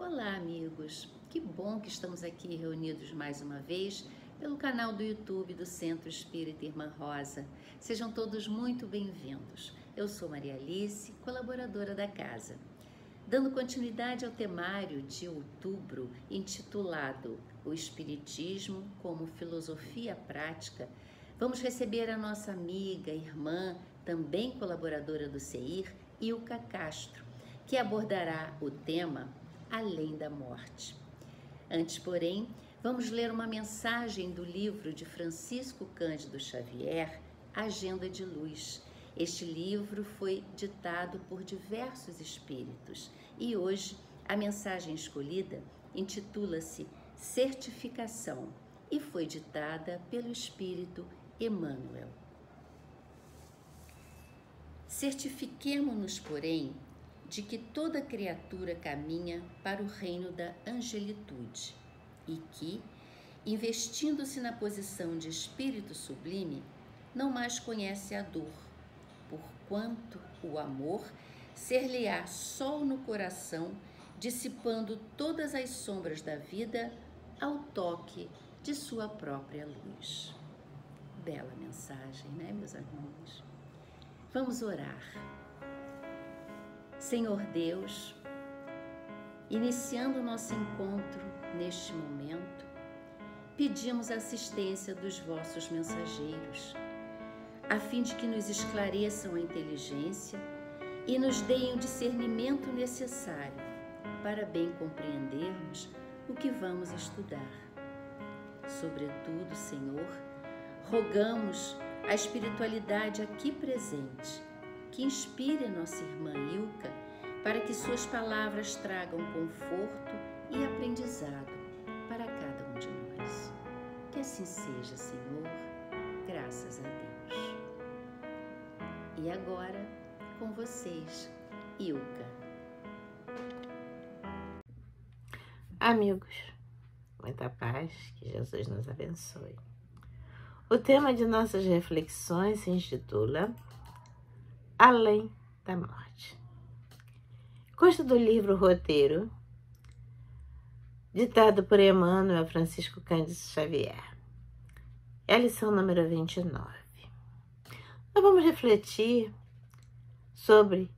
Olá, amigos! Que bom que estamos aqui reunidos mais uma vez pelo canal do YouTube do Centro Espírita Irmã Rosa. Sejam todos muito bem-vindos. Eu sou Maria Alice, colaboradora da casa. Dando continuidade ao temário de outubro, intitulado O Espiritismo como Filosofia Prática, vamos receber a nossa amiga, irmã, também colaboradora do CEIR, Ilka Castro, que abordará o tema Além da Morte. Antes, porém, vamos ler uma mensagem do livro de Francisco Cândido Xavier, Agenda de Luz. Este livro foi ditado por diversos espíritos e hoje a mensagem escolhida intitula-se Certificação e foi ditada pelo espírito Emmanuel. Certifiquemo-nos, porém, de que toda criatura caminha para o reino da angelitude e que, investindo-se na posição de espírito sublime, não mais conhece a dor, porquanto o amor ser-lhe-á sol no coração, dissipando todas as sombras da vida ao toque de sua própria luz. Bela mensagem, né, meus amigos? Vamos orar. Senhor Deus, iniciando o nosso encontro neste momento, pedimos a assistência dos vossos mensageiros, a fim de que nos esclareçam a inteligência e nos deem o discernimento necessário para bem compreendermos o que vamos estudar. Sobretudo, Senhor, rogamos a espiritualidade aqui presente, que inspire a nossa irmã Ilka para que suas palavras tragam conforto e aprendizado para cada um de nós. Que assim seja, Senhor, graças a Deus. E agora, com vocês, Ilka. Amigos, muita paz, que Jesus nos abençoe. O tema de nossas reflexões se intitula Além da Morte. Consta do livro Roteiro, ditado por Emmanuel Francisco Cândido Xavier. É a lição número 29. Nós vamos refletir sobre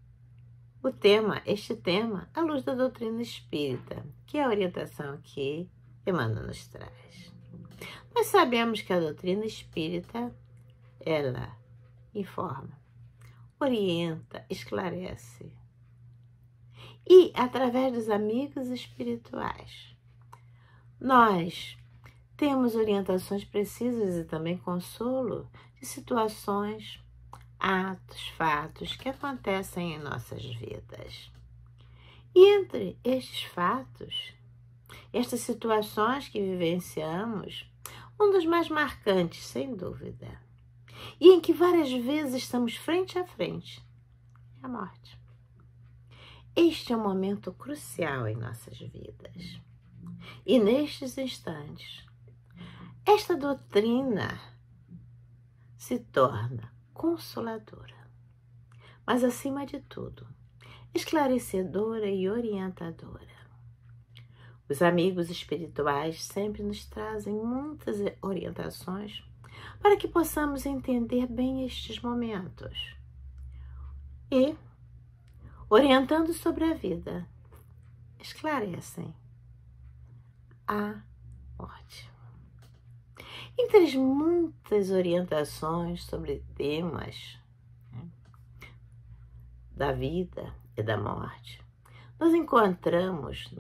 este tema à luz da doutrina espírita, que é a orientação que Emmanuel nos traz. Nós sabemos que a doutrina espírita, ela informa, orienta, esclarece. E, através dos amigos espirituais, nós temos orientações precisas e também consolo de situações, atos, fatos que acontecem em nossas vidas. E entre estes fatos, estas situações que vivenciamos, um dos mais marcantes, sem dúvida, e em que várias vezes estamos frente a frente, é a morte. Este é um momento crucial em nossas vidas. E nestes instantes, esta doutrina se torna consoladora, mas acima de tudo, esclarecedora e orientadora. Os amigos espirituais sempre nos trazem muitas orientações para que possamos entender bem estes momentos e, orientando sobre a vida, esclarecem a morte. Entre as muitas orientações sobre temas da vida e da morte, nós encontramos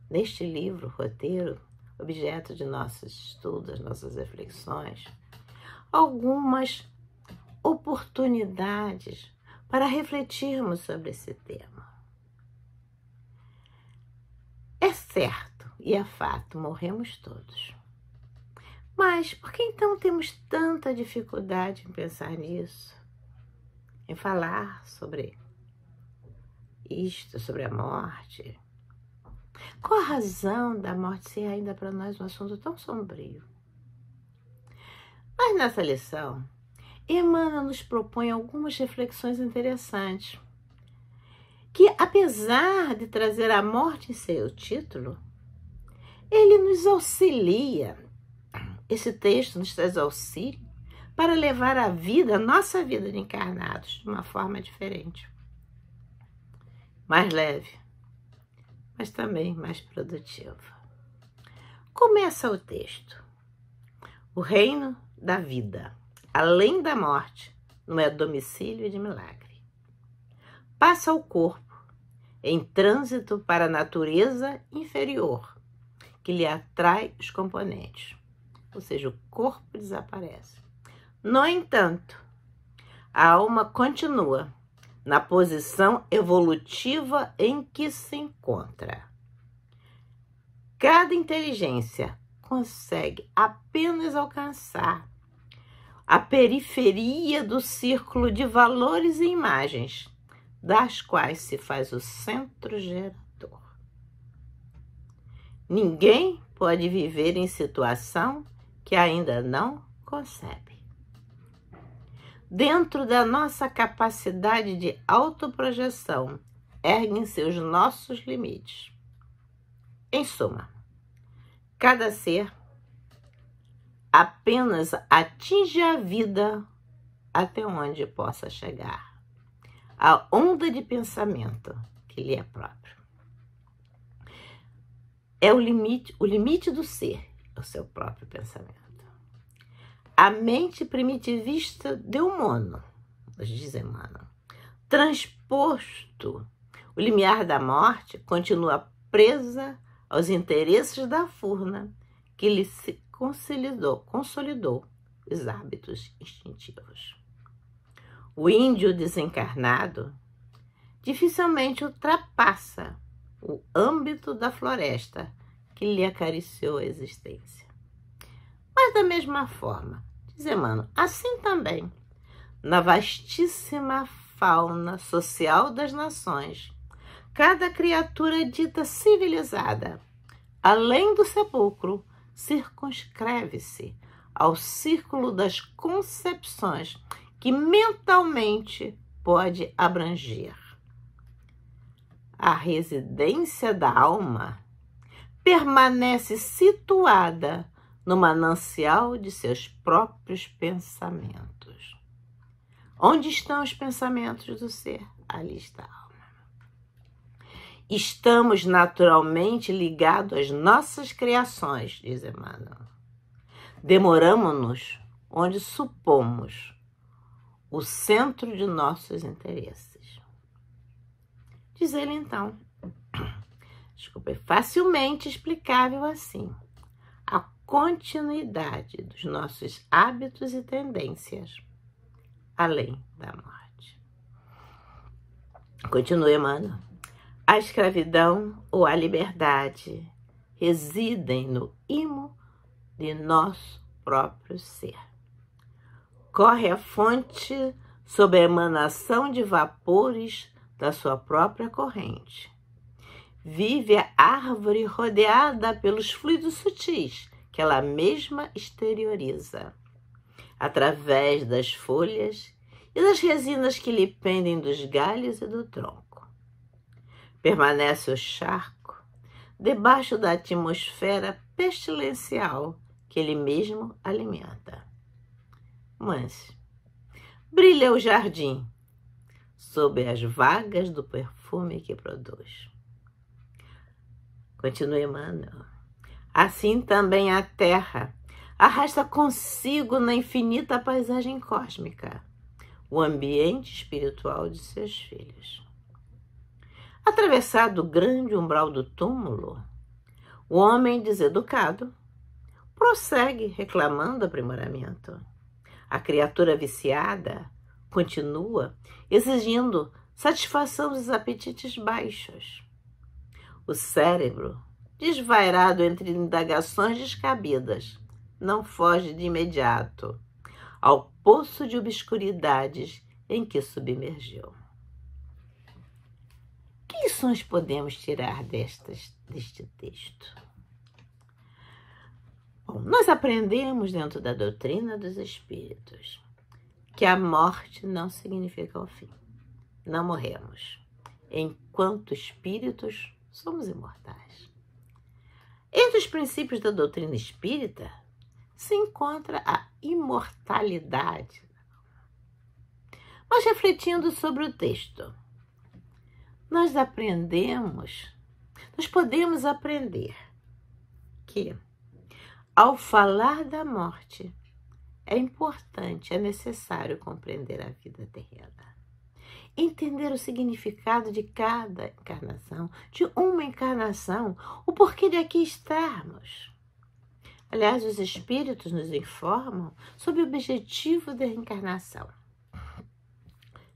neste livro, Roteiro, objeto de nossos estudos, nossas reflexões, algumas oportunidades para refletirmos sobre esse tema. É certo e é fato, morremos todos. Mas por que então temos tanta dificuldade em pensar nisso? Em falar sobre isto, sobre a morte? Qual a razão da morte ser ainda para nós um assunto tão sombrio? Mas nessa lição, Emmanuel nos propõe algumas reflexões interessantes que, apesar de trazer a morte em seu título, ele nos auxilia. Esse texto nos traz auxílio para levar a vida, a nossa vida de encarnados, de uma forma diferente. Mais leve, mas também mais produtiva. Começa o texto. O reino da vida, além da morte, não é domicílio de milagre. Passa ao corpo, em trânsito para a natureza inferior, que lhe atrai os componentes. Ou seja, o corpo desaparece. No entanto, a alma continua na posição evolutiva em que se encontra. Cada inteligência consegue apenas alcançar a periferia do círculo de valores e imagens, das quais se faz o centro gerador. Ninguém pode viver em situação que ainda não concebe. Dentro da nossa capacidade de autoprojeção, erguem-se os nossos limites. Em suma, cada ser apenas atinge a vida até onde possa chegar, a onda de pensamento que lhe é próprio. É o limite do ser, é o seu próprio pensamento. A mente primitivista deu mono, nos diz Emmanuel, transposto o limiar da morte, continua presa aos interesses da furna que lhe se consolidou os hábitos instintivos. O índio desencarnado dificilmente ultrapassa o âmbito da floresta que lhe acariciou a existência. Mas da mesma forma, diz Emmanuel, assim também, na vastíssima fauna social das nações, cada criatura dita civilizada, além do sepulcro, circunscreve-se ao círculo das concepções que mentalmente pode abranger. A residência da alma permanece situada no manancial de seus próprios pensamentos. Onde estão os pensamentos do ser? Ali está a alma. Estamos naturalmente ligados às nossas criações, diz Emmanuel. Demoramo-nos onde supomos o centro de nossos interesses. Diz ele então, facilmente explicável assim, a continuidade dos nossos hábitos e tendências, além da morte. Continua Emmanuel. A escravidão ou a liberdade residem no imo de nosso próprio ser. Corre a fonte sob a emanação de vapores da sua própria corrente. Vive a árvore rodeada pelos fluidos sutis que ela mesma exterioriza, através das folhas e das resinas que lhe pendem dos galhos e do tronco. Permanece o charco debaixo da atmosfera pestilencial que ele mesmo alimenta. Mas brilha o jardim sob as vagas do perfume que produz. Continua Emmanuel. Assim também a terra arrasta consigo na infinita paisagem cósmica o ambiente espiritual de seus filhos. Atravessado o grande umbral do túmulo, o homem deseducado prossegue reclamando aprimoramento. A criatura viciada continua exigindo satisfação dos apetites baixos. O cérebro, desvairado entre indagações descabidas, não foge de imediato ao poço de obscuridades em que submergiu. Que lições podemos tirar deste texto? Bom, nós aprendemos dentro da doutrina dos espíritos que a morte não significa o fim. Não morremos. enquanto espíritos, somos imortais. Entre os princípios da doutrina espírita se encontra a imortalidade. Mas refletindo sobre o texto, nós podemos aprender que, ao falar da morte, é importante, é necessário compreender a vida terrena. Entender o significado de cada encarnação, de uma encarnação, o porquê de aqui estarmos. Aliás, os espíritos nos informam sobre o objetivo da reencarnação.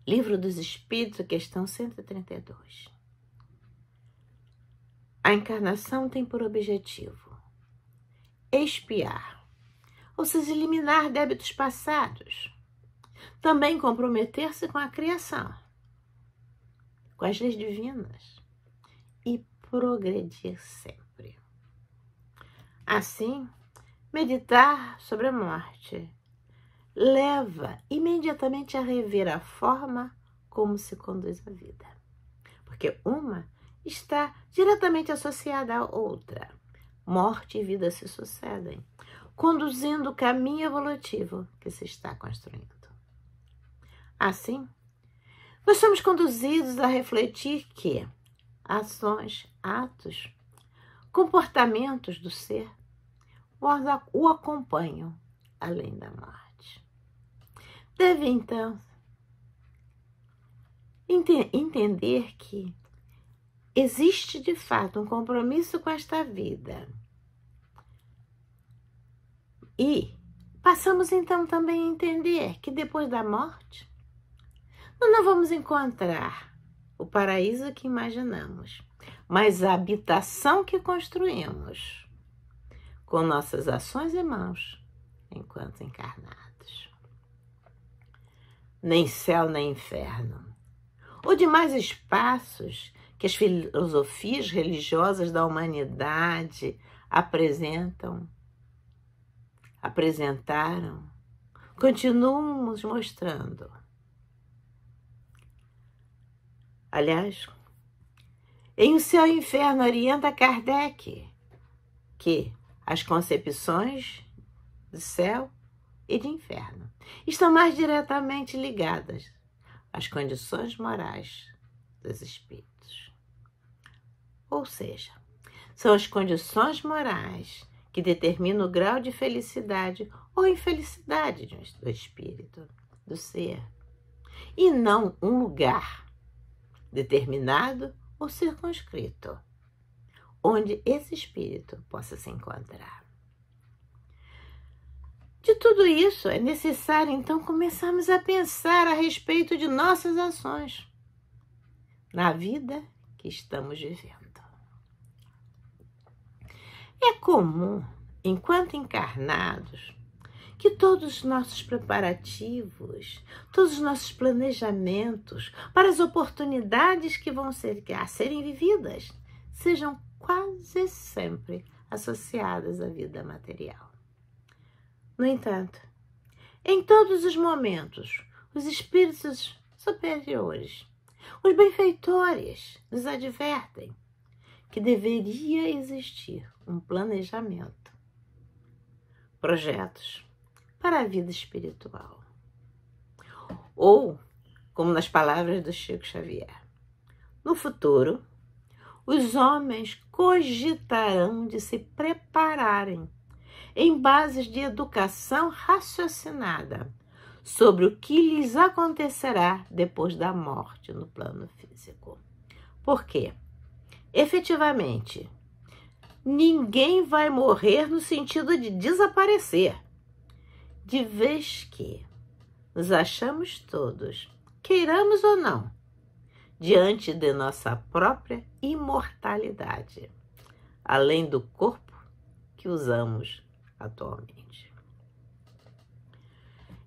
Livro dos Espíritos, questão 132. A encarnação tem por objetivo expiar, ou seja, eliminar débitos passados. Também comprometer-se com a criação, com as leis divinas e progredir sempre. Assim, meditar sobre a morte leva imediatamente a rever a forma como se conduz a vida, porque uma está diretamente associada à outra. Morte e vida se sucedem, conduzindo o caminho evolutivo que se está construindo. Assim, nós somos conduzidos a refletir que ações, atos, comportamentos do ser o acompanham além da morte. Deve, então, entender que existe, de fato, um compromisso com esta vida. E passamos, então, também a entender que depois da morte, nós não vamos encontrar o paraíso que imaginamos, mas a habitação que construímos com nossas ações e mãos enquanto encarnados. Nem céu, nem inferno, ou demais espaços que as filosofias religiosas da humanidade apresentaram, continuam nos mostrando. Aliás, em O Céu e o Inferno orienta Kardec que as concepções de céu e de inferno estão mais diretamente ligadas às condições morais dos espíritos. Ou seja, são as condições morais que determinam o grau de felicidade ou infelicidade do espírito, do ser, e não um lugar determinado ou circunscrito, onde esse espírito possa se encontrar. De tudo isso, é necessário, então, começarmos a pensar a respeito de nossas ações na vida que estamos vivendo. É comum, enquanto encarnados, que todos os nossos preparativos, todos os nossos planejamentos para as oportunidades que vão serem vividas sejam quase sempre associadas à vida material. No entanto, em todos os momentos, os espíritos superiores, os benfeitores, nos advertem que deveria existir um planejamento, projetos para a vida espiritual. Ou, como nas palavras do Chico Xavier, no futuro, os homens cogitarão de se prepararem em bases de educação raciocinada sobre o que lhes acontecerá depois da morte no plano físico. Por quê? Efetivamente, ninguém vai morrer no sentido de desaparecer, de vez que nos achamos todos, queiramos ou não, diante de nossa própria imortalidade, além do corpo que usamos atualmente.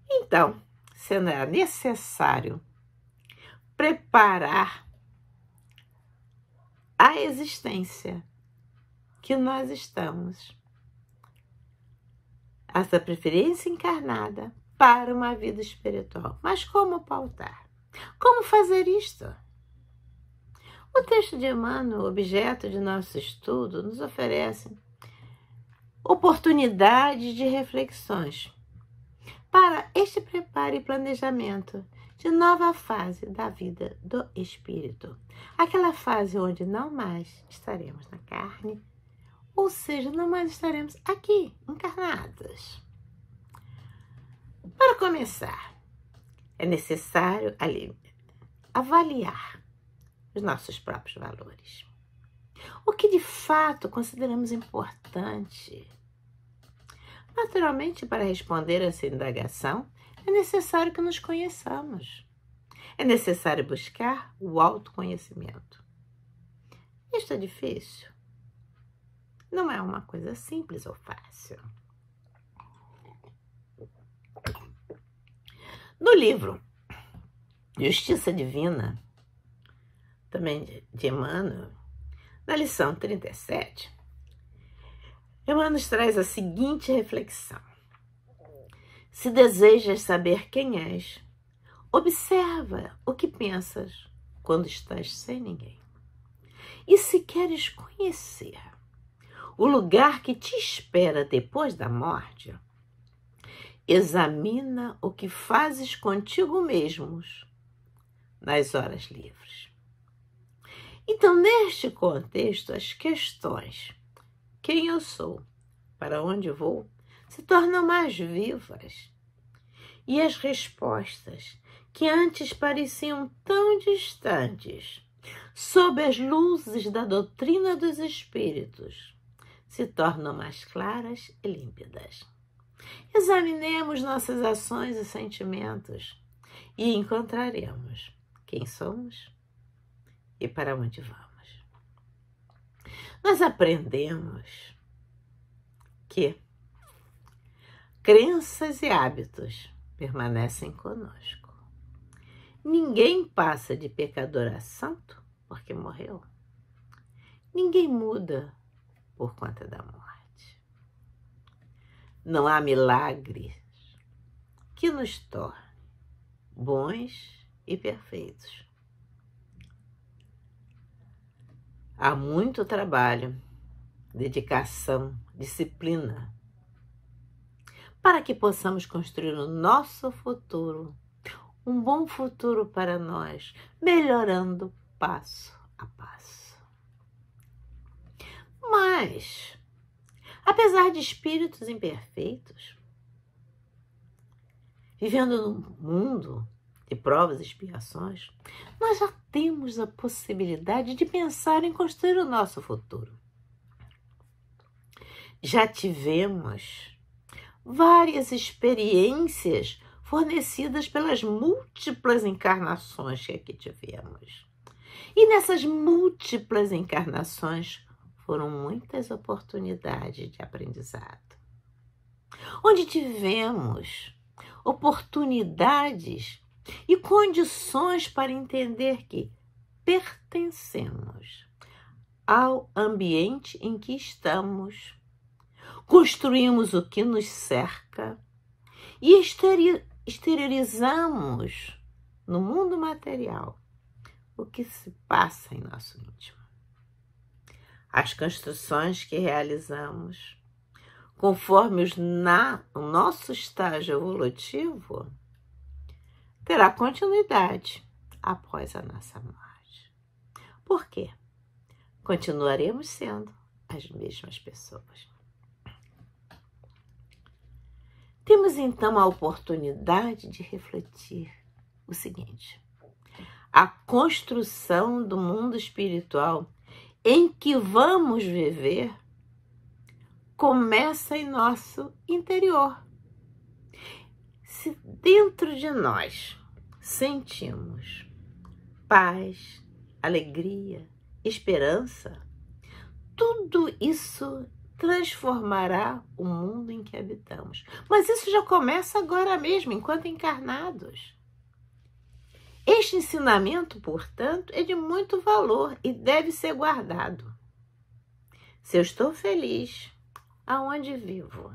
Então, será necessário preparar a existência que nós estamos, essa preferência encarnada, para uma vida espiritual. Mas como pautar? Como fazer isto? O texto de Emmanuel, objeto de nosso estudo, nos oferece oportunidades de reflexões para este preparo e planejamento de nova fase da vida do espírito. Aquela fase onde não mais estaremos na carne, ou seja, não mais estaremos aqui, encarnados. Para começar, é necessário avaliar os nossos próprios valores. O que de fato consideramos importante. Naturalmente, para responder a essa indagação, é necessário que nos conheçamos. É necessário buscar o autoconhecimento. Isto é difícil. Não é uma coisa simples ou fácil. No livro Justiça Divina, também de Emmanuel, na lição 37, Emmanuel nos traz a seguinte reflexão. Se desejas saber quem és, observa o que pensas quando estás sem ninguém. E se queres conhecer o lugar que te espera depois da morte, examina o que fazes contigo mesmos nas horas livres. Então, neste contexto, as questões quem eu sou, para onde vou, se tornam mais vivas. E as respostas, que antes pareciam tão distantes, sob as luzes da doutrina dos espíritos, se tornam mais claras e límpidas. Examinemos nossas ações e sentimentos e encontraremos quem somos e para onde vamos. Nós aprendemos que crenças e hábitos permanecem conosco. Ninguém passa de pecador a santo porque morreu. Ninguém muda por conta da morte. Não há milagres que nos tornem bons e perfeitos. Há muito trabalho, dedicação, disciplina, para que possamos construir o nosso futuro, um bom futuro para nós, melhorando passo a passo. Mas, apesar de espíritos imperfeitos, vivendo num mundo de provas e expiações, nós já temos a possibilidade de pensar em construir o nosso futuro. Já tivemos várias experiências fornecidas pelas múltiplas encarnações que aqui tivemos. E nessas múltiplas encarnações foram muitas oportunidades de aprendizado, onde tivemos oportunidades e condições para entender que pertencemos ao ambiente em que estamos, construímos o que nos cerca e exteriorizamos no mundo material o que se passa em nosso íntimo. As construções que realizamos, conforme o nosso estágio evolutivo, terá continuidade após a nossa morte. Por quê? Continuaremos sendo as mesmas pessoas. Temos então a oportunidade de refletir o seguinte: a construção do mundo espiritual em que vamos viver começa em nosso interior. Se dentro de nós sentimos paz, alegria, esperança, tudo isso transformará o mundo em que habitamos. Mas isso já começa agora mesmo, enquanto encarnados. Este ensinamento, portanto, é de muito valor e deve ser guardado. Se eu estou feliz, aonde vivo?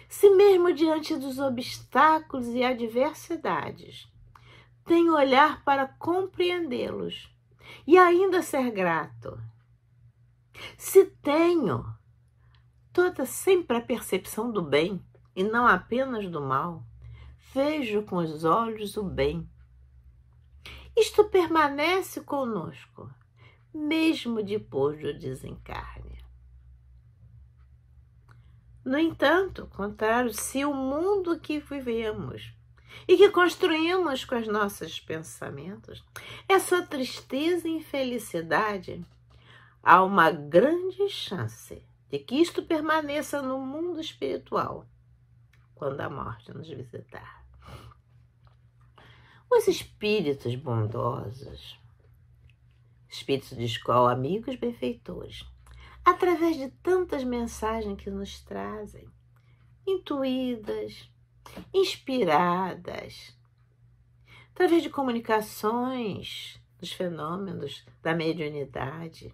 Se mesmo diante dos obstáculos e adversidades, tenho olhar para compreendê-los e ainda ser grato. Se tenho toda sempre a percepção do bem e não apenas do mal, vejo com os olhos o bem. Isto permanece conosco, mesmo depois do desencarne. No entanto, contrário, se o mundo que vivemos e que construímos com os nossos pensamentos é só tristeza e infelicidade, há uma grande chance de que isto permaneça no mundo espiritual quando a morte nos visitar. Os espíritos bondosos, espíritos de escola, amigos benfeitores, através de tantas mensagens que nos trazem, intuídas, inspiradas, através de comunicações dos fenômenos da mediunidade.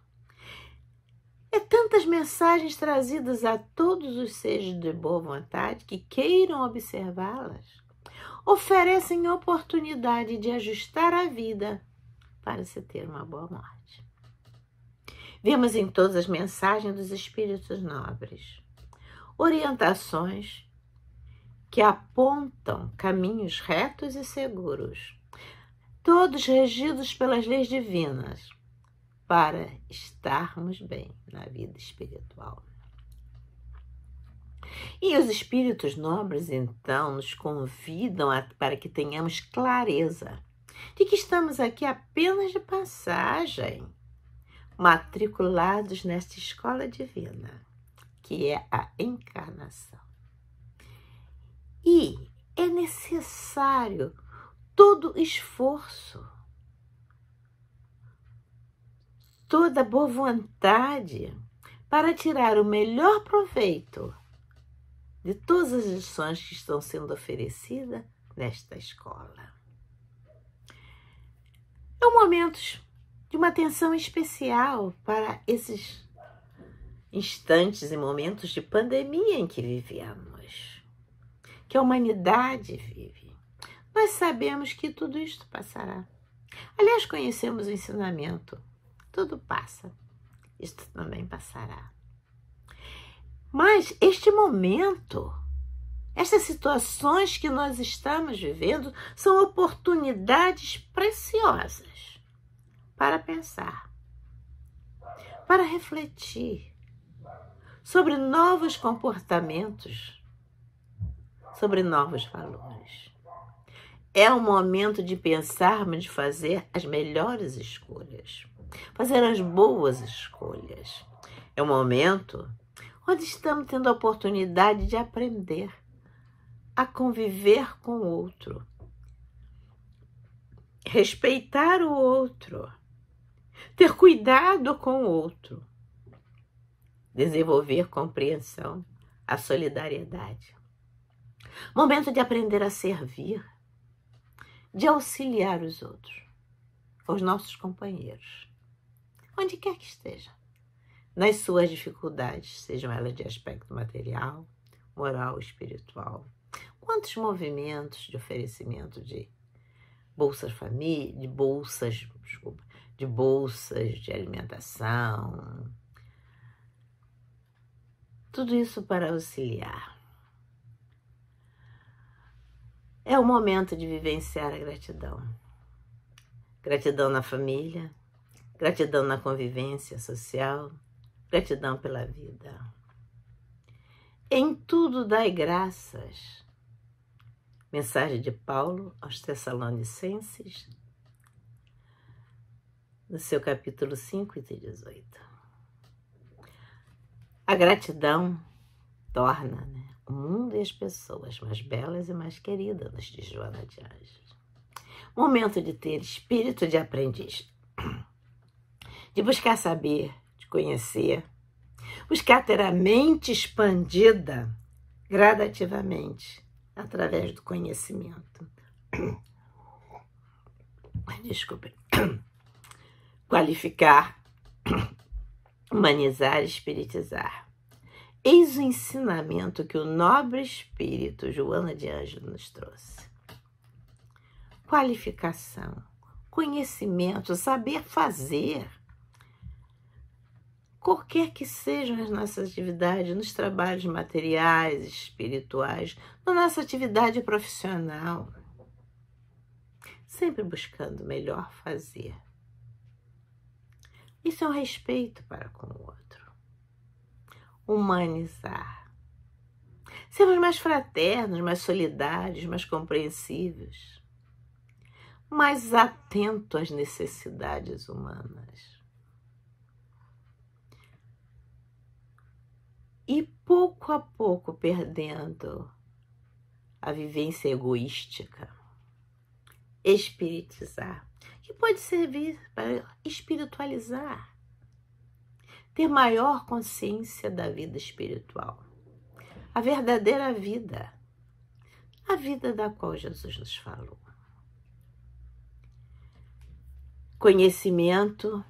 Tantas mensagens trazidas a todos os seres de boa vontade que queiram observá-las, oferecem oportunidade de ajustar a vida para se ter uma boa morte. Vemos em todas as mensagens dos espíritos nobres orientações que apontam caminhos retos e seguros, todos regidos pelas leis divinas, para estarmos bem na vida espiritual. E os espíritos nobres, então, nos convidam para que tenhamos clareza de que estamos aqui apenas de passagem, matriculados nesta escola divina, que é a encarnação. E é necessário todo esforço, toda boa vontade para tirar o melhor proveito de todas as lições que estão sendo oferecidas nesta escola. É um momento de uma atenção especial para esses instantes e momentos de pandemia em que vivemos, que a humanidade vive. Nós sabemos que tudo isto passará. Aliás, conhecemos o ensinamento. Tudo passa. Isto também passará. Mas este momento, estas situações que nós estamos vivendo, são oportunidades preciosas para pensar, para refletir sobre novos comportamentos, sobre novos valores. É o momento de pensarmos, de fazer as melhores escolhas, fazer as boas escolhas. É um momento onde estamos tendo a oportunidade de aprender a conviver com o outro, respeitar o outro, ter cuidado com o outro, desenvolver compreensão, a solidariedade. Momento de aprender a servir, de auxiliar os outros, os nossos companheiros, onde quer que esteja, nas suas dificuldades, sejam elas de aspecto material, moral, espiritual. Quantos movimentos de oferecimento de bolsas família, de bolsas de alimentação, tudo isso para auxiliar. É o momento de vivenciar a gratidão. Gratidão na família, gratidão na convivência social, gratidão pela vida. Em tudo dai graças. Mensagem de Paulo aos Tessalonicenses, no seu capítulo 5, item 18. A gratidão torna o mundo e as pessoas mais belas e mais queridas, nos diz Joana de Ângeles. Momento de ter espírito de aprendiz, de buscar saber, de conhecer, buscar ter a mente expandida gradativamente através do conhecimento. Desculpe. Qualificar, humanizar e espiritizar. Eis o ensinamento que o nobre espírito Joana de Ângeles nos trouxe. Qualificação, conhecimento, saber fazer. Qualquer que sejam as nossas atividades, nos trabalhos materiais, espirituais, na nossa atividade profissional, sempre buscando o melhor fazer. Isso é um respeito para com o outro. Humanizar. Sermos mais fraternos, mais solidários, mais compreensíveis, mais atentos às necessidades humanas. E pouco a pouco perdendo a vivência egoística, espiritizar, que pode servir para espiritualizar, ter maior consciência da vida espiritual, a verdadeira vida, a vida da qual Jesus nos falou. Conhecimento,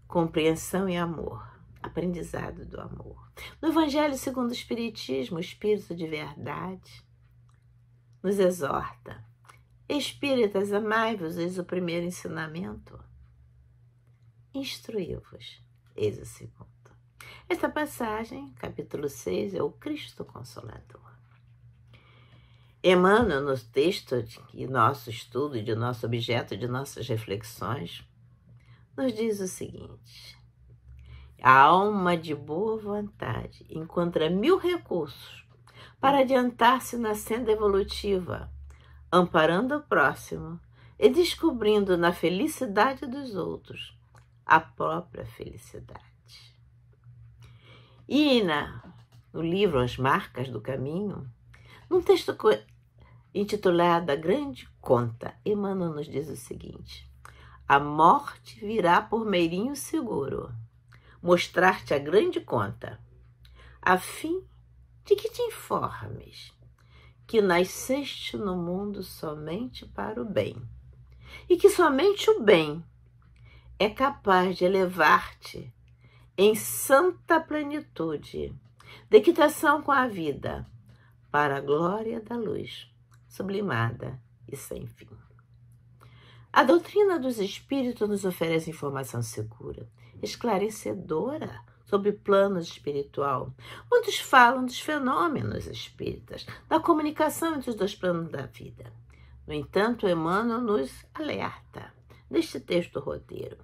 compreensão e amor, aprendizado do amor. No Evangelho segundo o Espiritismo, o Espírito de verdade nos exorta: Espíritas, amai-vos, eis o primeiro ensinamento. Instruí-vos, eis o segundo. Esta passagem, capítulo 6, é o Cristo Consolador. Emmanuel, no texto de nosso estudo e de nosso objeto de nossas reflexões, nos diz o seguinte: a alma de boa vontade encontra 1000 recursos para adiantar-se na senda evolutiva, amparando o próximo e descobrindo na felicidade dos outros a própria felicidade. E no livro As Marcas do Caminho, num texto intitulado A Grande Conta, Emmanuel nos diz o seguinte: a morte virá por meirinho seguro, mostrar-te a grande conta, a fim de que te informes que nasceste no mundo somente para o bem, e que somente o bem é capaz de elevar-te em santa plenitude, de equitação com a vida, para a glória da luz, sublimada e sem fim. A doutrina dos espíritos nos oferece informação segura, esclarecedora sobre o plano espiritual. Muitos falam dos fenômenos espíritas, da comunicação entre os dois planos da vida. No entanto, Emmanuel nos alerta, neste texto do roteiro,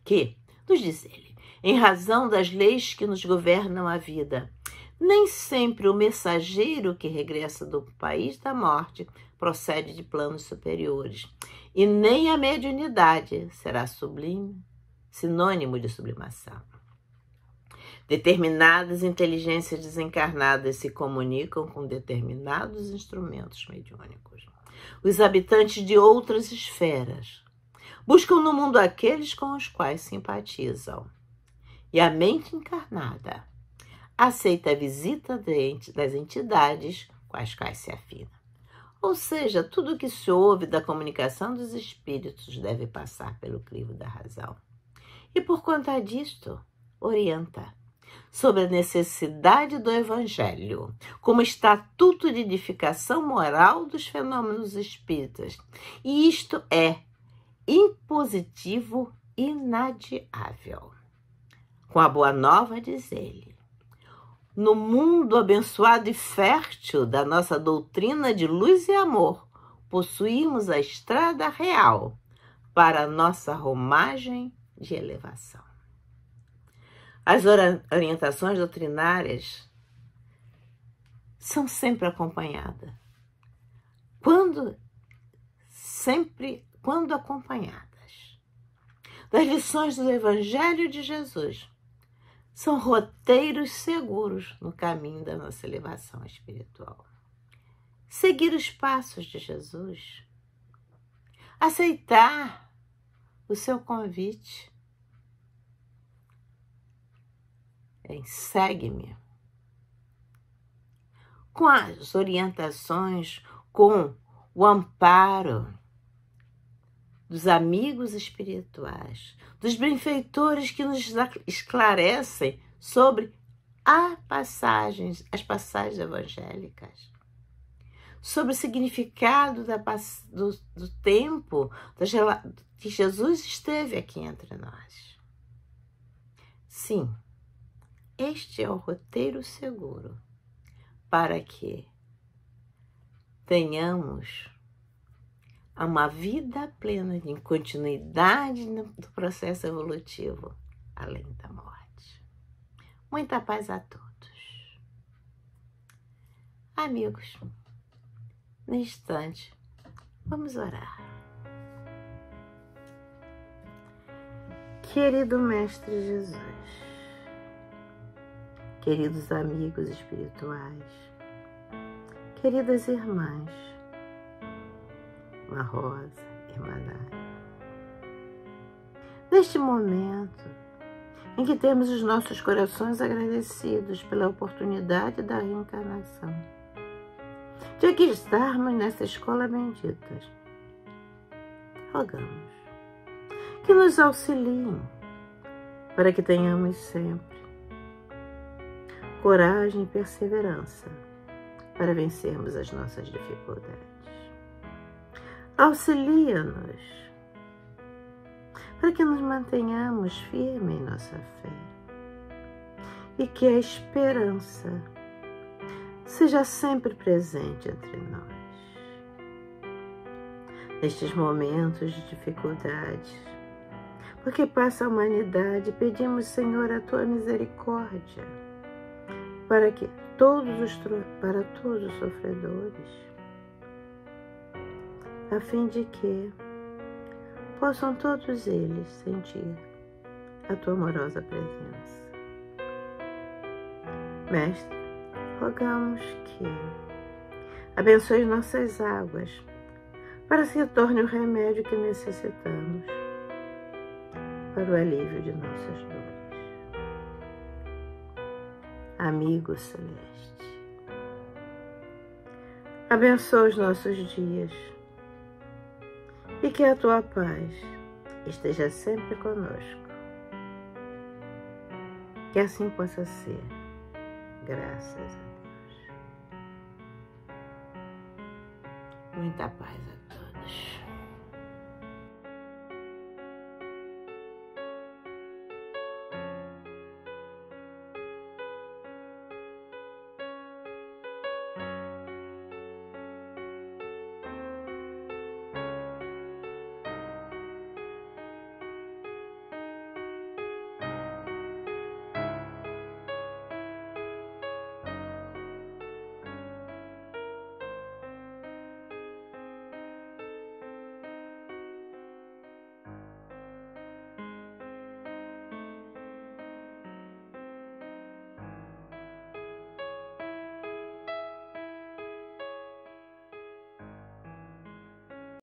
que, nos diz ele, em razão das leis que nos governam a vida, nem sempre o mensageiro que regressa do país da morte procede de planos superiores, e nem a mediunidade será sublime, sinônimo de sublimação. Determinadas inteligências desencarnadas se comunicam com determinados instrumentos mediúnicos. Os habitantes de outras esferas buscam no mundo aqueles com os quais simpatizam. E a mente encarnada aceita a visita das entidades com as quais se afina. Ou seja, tudo o que se ouve da comunicação dos espíritos deve passar pelo crivo da razão. E por conta disto, orienta sobre a necessidade do Evangelho como estatuto de edificação moral dos fenômenos espíritas. E isto é impositivo inadiável. Com a boa nova, diz ele, no mundo abençoado e fértil da nossa doutrina de luz e amor, possuímos a estrada real para a nossa romagem de elevação. As orientações doutrinárias são sempre acompanhadas. Quando acompanhadas das lições do Evangelho de Jesus, são roteiros seguros no caminho da nossa elevação espiritual. Seguir os passos de Jesus, aceitar o seu convite, segue-me, com as orientações, com o amparo dos amigos espirituais, dos benfeitores que nos esclarecem sobre as passagens evangélicas, sobre o significado do tempo que Jesus esteve aqui entre nós. Sim, este é o roteiro seguro para que tenhamos uma vida plena de continuidade do processo evolutivo além da morte. Muita paz a todos. Amigos, no instante, vamos orar. Querido Mestre Jesus, queridos amigos espirituais, queridas irmãs, Irmã Rosa, Irmã Nádia, neste momento em que temos os nossos corações agradecidos pela oportunidade da reencarnação, de aqui estarmos nessa escola bendita, rogamos que nos auxiliem para que tenhamos sempre coragem e perseverança para vencermos as nossas dificuldades. Auxilia-nos para que nos mantenhamos firmes em nossa fé e que a esperança seja sempre presente entre nós. Nestes momentos de dificuldade, porque passa a humanidade, pedimos, Senhor, a Tua misericórdia para todos os sofredores, a fim de que possam todos eles sentir a Tua amorosa presença. Mestre, rogamos que abençoe nossas águas para que se torne o remédio que necessitamos para o alívio de nossas dores. Amigo celeste, abençoa os nossos dias e que a Tua paz esteja sempre conosco. Que assim possa ser, graças a Deus. Muita paz a todos.